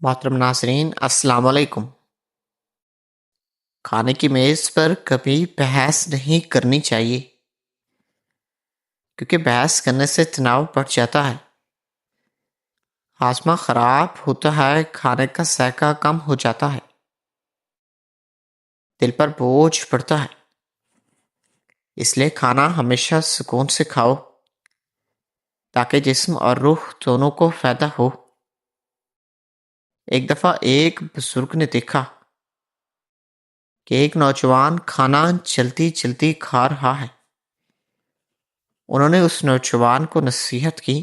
मोहतरम नाज़रीन अस्सलाम वालेकुम। खाने की मेज़ पर कभी बहस नहीं करनी चाहिए क्योंकि बहस करने से तनाव बढ़ जाता है, हाजमा ख़राब होता है, खाने का जायका कम हो जाता है, दिल पर बोझ पड़ता है। इसलिए खाना हमेशा सुकून से खाओ ताकि जिस्म और रूह दोनों को फ़ायदा हो। एक दफ़ा एक बुजुर्ग ने देखा कि एक नौजवान खाना जल्दी जल्दी खा रहा है। उन्होंने उस नौजवान को नसीहत की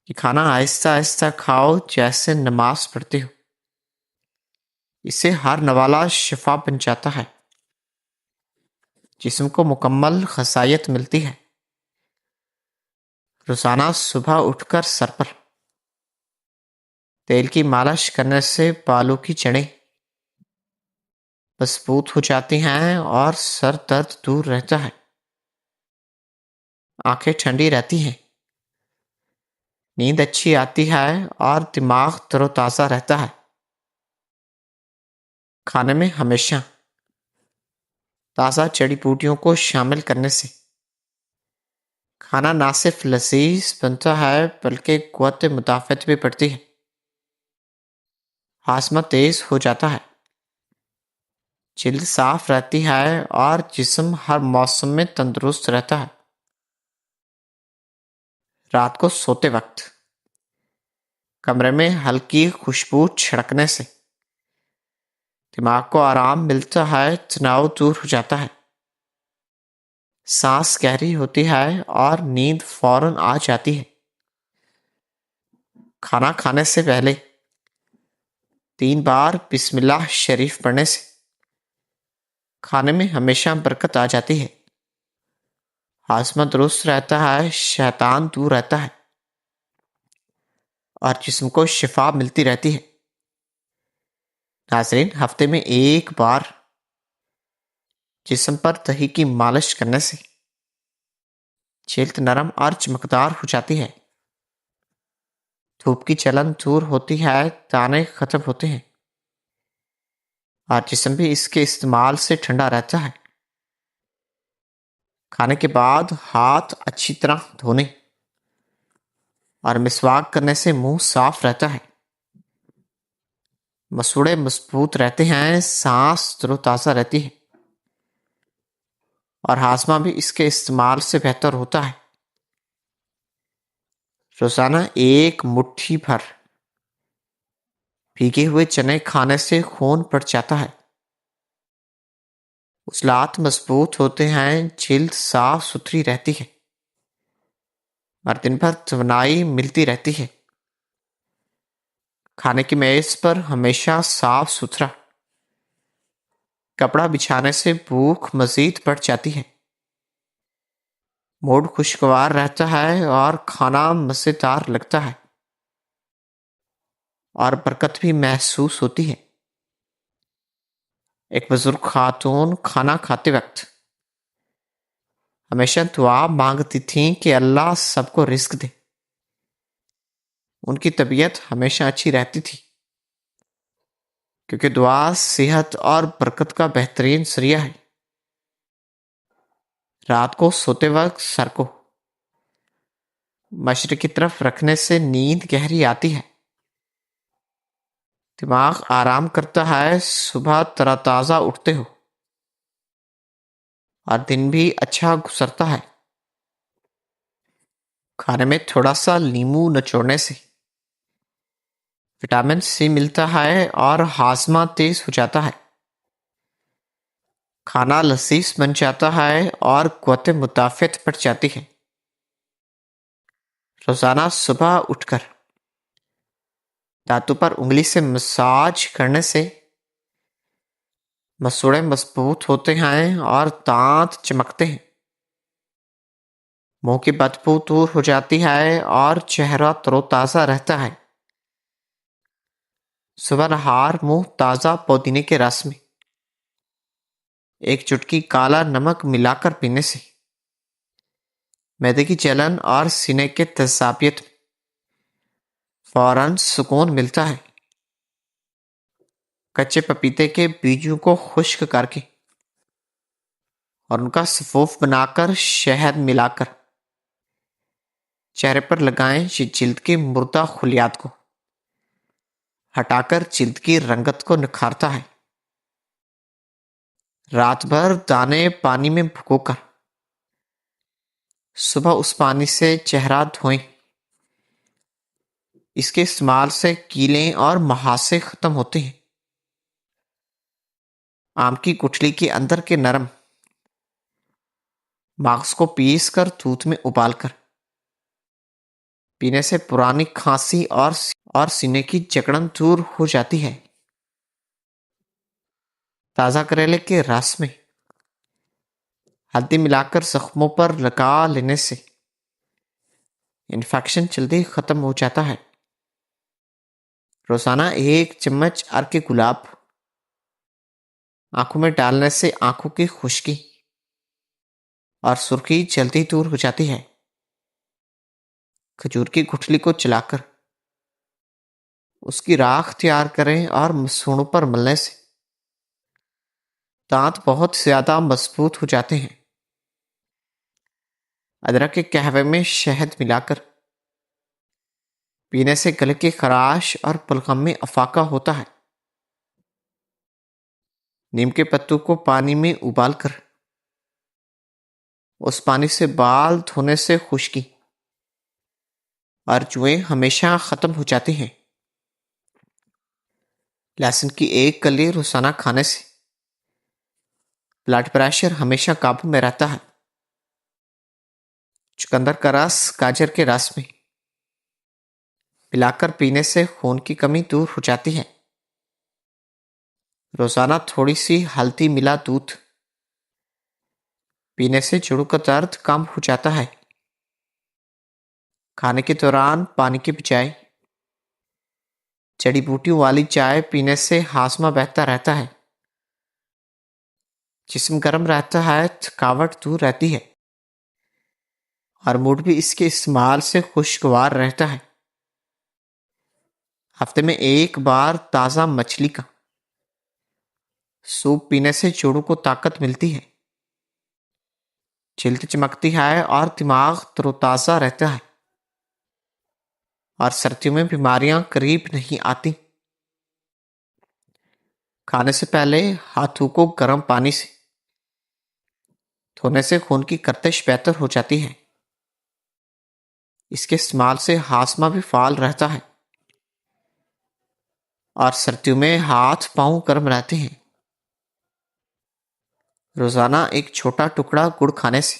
कि खाना आहिस्ता आहिस्ता खाओ जैसे नमाज पढ़ते हो। इससे हर नवाला शिफा बन जाता है, जिस्म को मुकम्मल ग़िज़ाइयत मिलती है। रोज़ाना सुबह उठकर सर पर तेल की मालिश करने से बालों की जड़ें मजबूत हो जाती हैं और सर दर्द दूर रहता है। आंखें ठंडी रहती हैं, नींद अच्छी आती है और दिमाग तरोताज़ा रहता है। खाने में हमेशा ताज़ा जड़ी बूटियों को शामिल करने से खाना ना सिर्फ लजीज बनता है बल्कि क़ुव्वत मुदाफ़त भी बढ़ती है। हाजमा तेज हो जाता है, जिल्द साफ रहती है और जिस्म हर मौसम में तंदुरुस्त रहता है। रात को सोते वक्त कमरे में हल्की खुशबू छिड़कने से दिमाग को आराम मिलता है, तनाव दूर हो जाता है, सांस गहरी होती है और नींद फौरन आ जाती है। खाना खाने से पहले 3 बार बिस्मिल्लाह शरीफ पढ़ने से खाने में हमेशा बरकत आ जाती है, हाजमा दुरुस्त रहता है, शैतान दूर रहता है और जिस्म को शिफा मिलती रहती है। नाज़रीन, हफ्ते में एक बार जिस्म पर दही की मालिश करने से जिल्द नरम और चमकदार हो जाती है, धूप की जलन दूर होती है, दाने खत्म होते हैं और जिस्म भी इसके इस्तेमाल से ठंडा रहता है। खाने के बाद हाथ अच्छी तरह धोने और मिसवाक करने से मुंह साफ रहता है, मसूड़े मजबूत रहते हैं, सांस तरोताज़ा रहती है और हाजमा भी इसके इस्तेमाल से बेहतर होता है। रोजाना एक मुट्ठी भर भीगे हुए चने खाने से खून बढ़ जाता है, उस्लात मजबूत होते हैं, जिल्द साफ सुथरी रहती है और दिन भर तवानाई मिलती रहती है। खाने की मेज पर हमेशा साफ सुथरा कपड़ा बिछाने से भूख मजीद बढ़ जाती है, मूड खुशगवार रहता है और खाना मज़ेदार लगता है और बरकत भी महसूस होती है। एक बुजुर्ग खातून खाना खाते वक्त हमेशा दुआ मांगती थीं कि अल्लाह सबको रिस्क दे। उनकी तबीयत हमेशा अच्छी रहती थी क्योंकि दुआ सेहत और बरकत का बेहतरीन जरिया है। रात को सोते वक्त सर को मशरिक की तरफ रखने से नींद गहरी आती है, दिमाग आराम करता है, सुबह तरोताज़ा उठते हो और दिन भी अच्छा गुजरता है। खाने में थोड़ा सा नींबू निचोड़ने से विटामिन सी मिलता है और हाजमा तेज हो जाता है, खाना लजीज बन जाता है और क़ुव्वत मुदाफ़त बढ़ जाती है। रोजाना सुबह उठकर दांतों पर उंगली से मसाज करने से मसूड़े मजबूत होते हैं और दांत चमकते हैं, मुंह की बदबू दूर हो जाती है और चेहरा तरोताज़ा रहता है। सुबह नहार मुंह ताज़ा पुदीने के रस में एक चुटकी काला नमक मिलाकर पीने से मैदे की जलन और सीने के तेजाबियत में फौरन सुकून मिलता है। कच्चे पपीते के बीजों को खुश्क करके और उनका सफूफ बनाकर शहद मिलाकर चेहरे पर लगाएं। ये जिल्द की मुर्दा खुलियात को हटाकर जिल्द की रंगत को निखारता है। रात भर दाने पानी में भिगोकर सुबह उस पानी से चेहरा धोएं। इसके इस्तेमाल से कीलें और महासे खत्म होते हैं। आम की गुठली के अंदर के नरम मांस को पीस कर दूध में उबालकर पीने से पुरानी खांसी और सीने की जकड़न दूर हो जाती है। ताजा करेले के रस में हल्दी मिलाकर जख्मों पर लगा लेने से इन्फेक्शन जल्दी खत्म हो जाता है। रोजाना 1 चम्मच अर्क गुलाब आंखों में डालने से आंखों की खुश्की और सुर्खी जल्दी दूर हो जाती है। खजूर की गुठली को चलाकर उसकी राख तैयार करें और मसूड़ों पर मलने से दांत बहुत ज्यादा मजबूत हो जाते हैं। अदरक के कहवे में शहद मिलाकर पीने से गले की खराश और बलगम में अफाका होता है। नीम के पत्तों को पानी में उबालकर उस पानी से बाल धोने से खुश्की और जुएं हमेशा खत्म हो जाती हैं। लहसुन की 1 कली रोजाना खाने से ब्लड प्रेशर हमेशा काबू में रहता है। चुकंदर का रस गाजर के रस में मिलाकर पीने से खून की कमी दूर हो जाती है। रोजाना थोड़ी सी हल्दी मिला दूध पीने से जोड़ों का दर्द कम हो जाता है। खाने के दौरान पानी के बजाय जड़ी बूटियों वाली चाय पीने से हाजमा बहता रहता है। जिस्म गर्म रहता है, थकावट दूर रहती है और मूड भी इसके इस्तेमाल से खुशगवार रहता है। हफ्ते में 1 बार ताजा मछली का सूप पीने से जोड़ों को ताकत मिलती है। जिल्द चमकती है और दिमाग तरोताजा रहता है और सर्दियों में बीमारियां करीब नहीं आती। खाने से पहले हाथों को गर्म पानी से धोने से खून की गर्दिश बेहतर हो जाती है। इसके इस्तेमाल से हाजमा भी फाल रहता है और सर्दियों में हाथ पांव गर्म रहते हैं। रोजाना 1 छोटा टुकड़ा गुड़ खाने से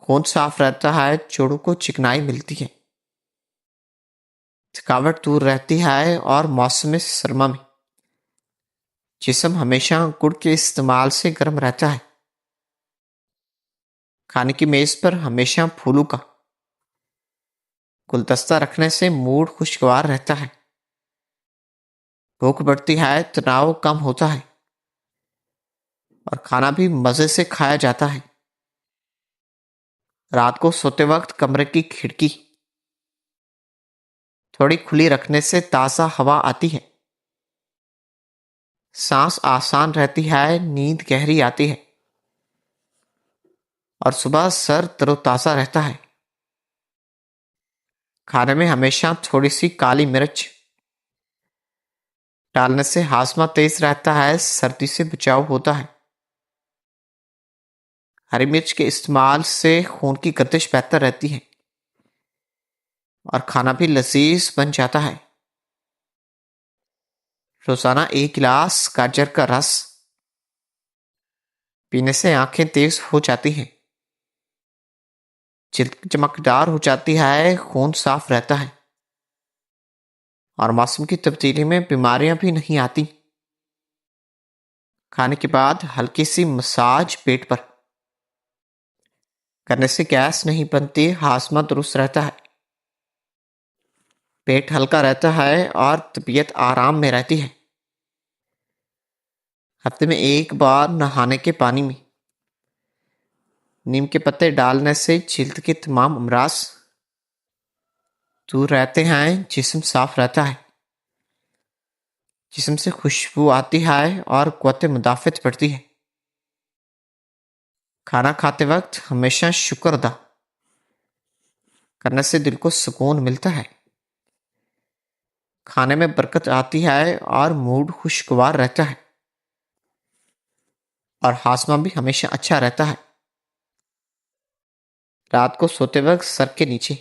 खून साफ रहता है, जोड़ों को चिकनाई मिलती है, थकावट दूर रहती है और मौसम सरमा में जिस्म हमेशा गुड़ के इस्तेमाल से गर्म रहता है। खाने की मेज पर हमेशा फूलों का गुलदस्ता रखने से मूड खुशगवार रहता है। भूख बढ़ती है, तनाव कम होता है और खाना भी मजे से खाया जाता है। रात को सोते वक्त कमरे की खिड़की थोड़ी खुली रखने से ताजा हवा आती है, सांस आसान रहती है, नींद गहरी आती है और सुबह सर तरोताजा रहता है। खाने में हमेशा थोड़ी सी काली मिर्च डालने से हाजमा तेज रहता है, सर्दी से बचाव होता है। हरी मिर्च के इस्तेमाल से खून की गर्दिश बेहतर रहती है और खाना भी लजीज बन जाता है। रोजाना 1 गिलास गाजर का रस पीने से आंखें तेज हो जाती हैं, जिल्द चमकदार हो जाती है, खून साफ रहता है और मौसम की तब्दीली में बीमारियां भी नहीं आती। खाने के बाद हल्की सी मसाज पेट पर करने से गैस नहीं बनती, हाजमा दुरुस्त रहता है, पेट हल्का रहता है और तबीयत आराम में रहती है। हफ्ते में 1 बार नहाने के पानी में नीम के पत्ते डालने से जिल्द के तमाम अमराज दूर रहते हैं जिस्म साफ रहता है, जिस्म से खुशबू आती है और क़ुव्वत मुदाफ़त बढ़ती है। खाना खाते वक्त हमेशा शुक्र अदा करने से दिल को सुकून मिलता है। खाने में बरकत आती है और मूड खुशगवार रहता है और हाजमा भी हमेशा अच्छा रहता है। रात को सोते वक्त सर के नीचे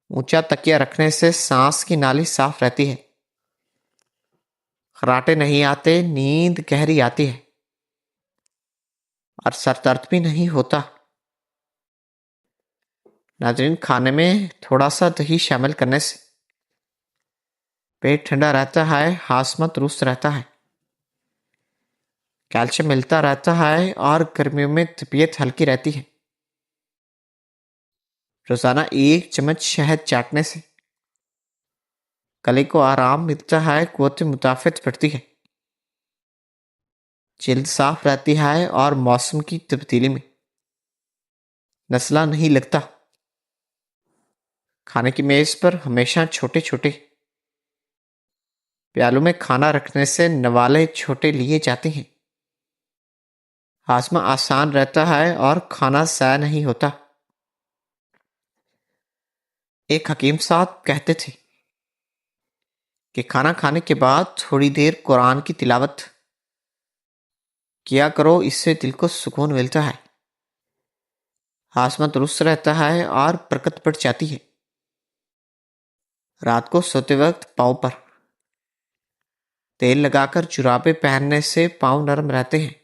ऊंचा तकिया रखने से सांस की नाली साफ रहती है, खर्राटे नहीं आते, नींद गहरी आती है और सर दर्द भी नहीं होता। नाज़रीन, खाने में थोड़ा सा दही शामिल करने से पेट ठंडा रहता है, हाजमा दुरुस्त रहता है, कैल्शियम मिलता रहता है और गर्मियों में तबीयत हल्की रहती है। रोजाना 1 चम्मच शहद चाटने से गले को आराम मिलता है, क़ुव्वत मुदाफ़त बढ़ती है, जल्द साफ रहती है और मौसम की तब्दीली में नज़ला नहीं लगता। खाने की मेज पर हमेशा छोटे छोटे प्यालों में खाना रखने से नवाले छोटे लिए जाते हैं। हाजमा आसान रहता है और खाना ज़ाया नहीं होता। एक हकीम साहब कहते थे कि खाना खाने के बाद थोड़ी देर कुरान की तिलावत किया करो, इससे दिल को सुकून मिलता है, हाजमा दुरुस्त रहता है और बरकत बढ़ जाती है। रात को सोते वक्त पाँव पर तेल लगाकर जुराबे पहनने से पाँव नरम रहते हैं,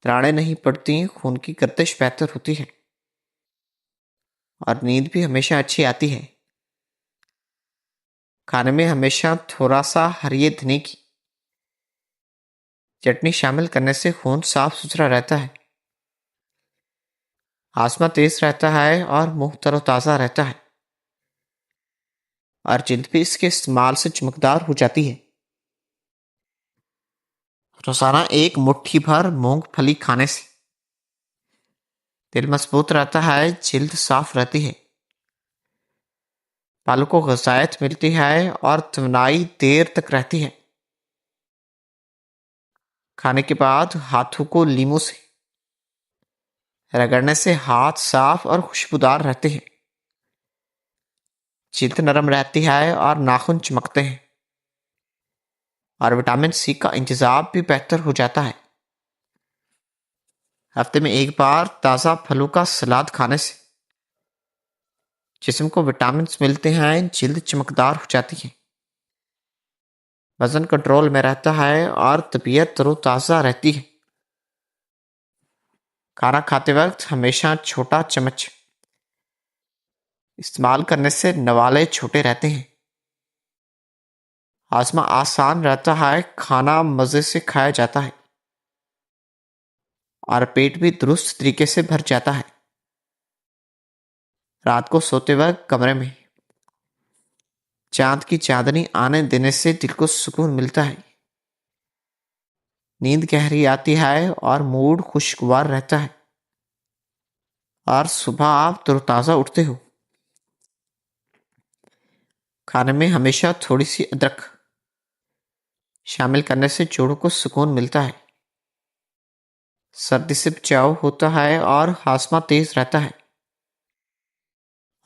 दरारें नहीं पड़ती, खून की गर्दिश बेहतर होती है और नींद भी हमेशा अच्छी आती है। खाने में हमेशा थोड़ा सा हरी धनी की चटनी शामिल करने से खून साफ सुथरा रहता है, हाजमा तेज रहता है और मुंह तरोताज़ा रहता है और जिल्द भी इसके इस्तेमाल से चमकदार हो जाती है। रोजाना 1 मुट्ठी भर मूंगफली खाने से दिल मजबूत रहता है, जिल्द साफ रहती है, बालों को ग़िज़ायत मिलती है और तवानाई देर तक रहती है। खाने के बाद हाथों को लीमू से रगड़ने से हाथ साफ और खुशबूदार रहते हैं, जिल्द नरम रहती है और नाखून चमकते हैं और विटामिन सी का इंतज़ाम भी बेहतर हो जाता है। हफ्ते में 1 बार ताज़ा फलों का सलाद खाने से जिस्म को विटामिन मिलते हैं, जिल्द चमकदार हो जाती है, वजन कंट्रोल में रहता है और तबीयत तरोताज़ा रहती है। खाना खाते वक्त हमेशा छोटा चम्मच इस्तेमाल करने से नवाले छोटे रहते हैं, हाजमा आसान रहता है, खाना मज़े से खाया जाता है और पेट भी दुरुस्त तरीके से भर जाता है। रात को सोते वक्त कमरे में चांद की चांदनी आने देने से दिल को सुकून मिलता है, नींद गहरी आती है और मूड खुशगवार रहता है और सुबह आप तरोताज़ा उठते हो। खाने में हमेशा थोड़ी सी अदरक शामिल करने से जोड़ों को सुकून मिलता है, सर्दी से बचाव होता है और हाजमा तेज रहता है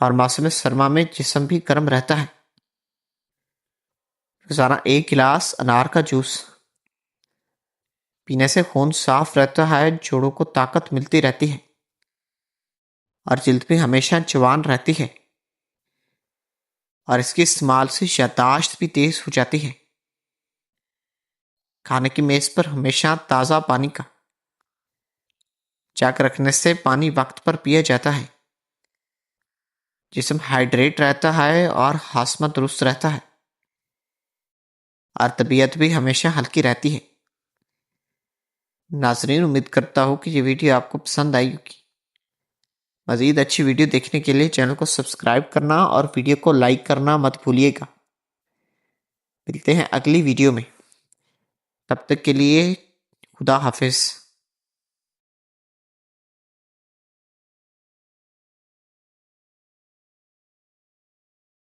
और मौसम सरमा में जिस्म भी गर्म रहता है। रोजाना 1 गिलास अनार का जूस पीने से खून साफ रहता है, जोड़ों को ताकत मिलती रहती है और जिल्द भी हमेशा जवान रहती है और इसके इस्तेमाल से याददाश्त भी तेज हो जाती है। खाने की मेज पर हमेशा ताज़ा पानी का जग रखने से पानी वक्त पर पिया जाता है, जिस्म हाइड्रेट रहता है और हाजमा दुरुस्त रहता है और तबीयत भी हमेशा हल्की रहती है। नाजरीन, उम्मीद करता हूँ कि ये वीडियो आपको पसंद आई होगी। मज़ीद अच्छी वीडियो देखने के लिए चैनल को सब्सक्राइब करना और वीडियो को लाइक करना मत भूलिएगा। मिलते हैं अगली वीडियो में, तब तक के लिए खुदा हाफिज़।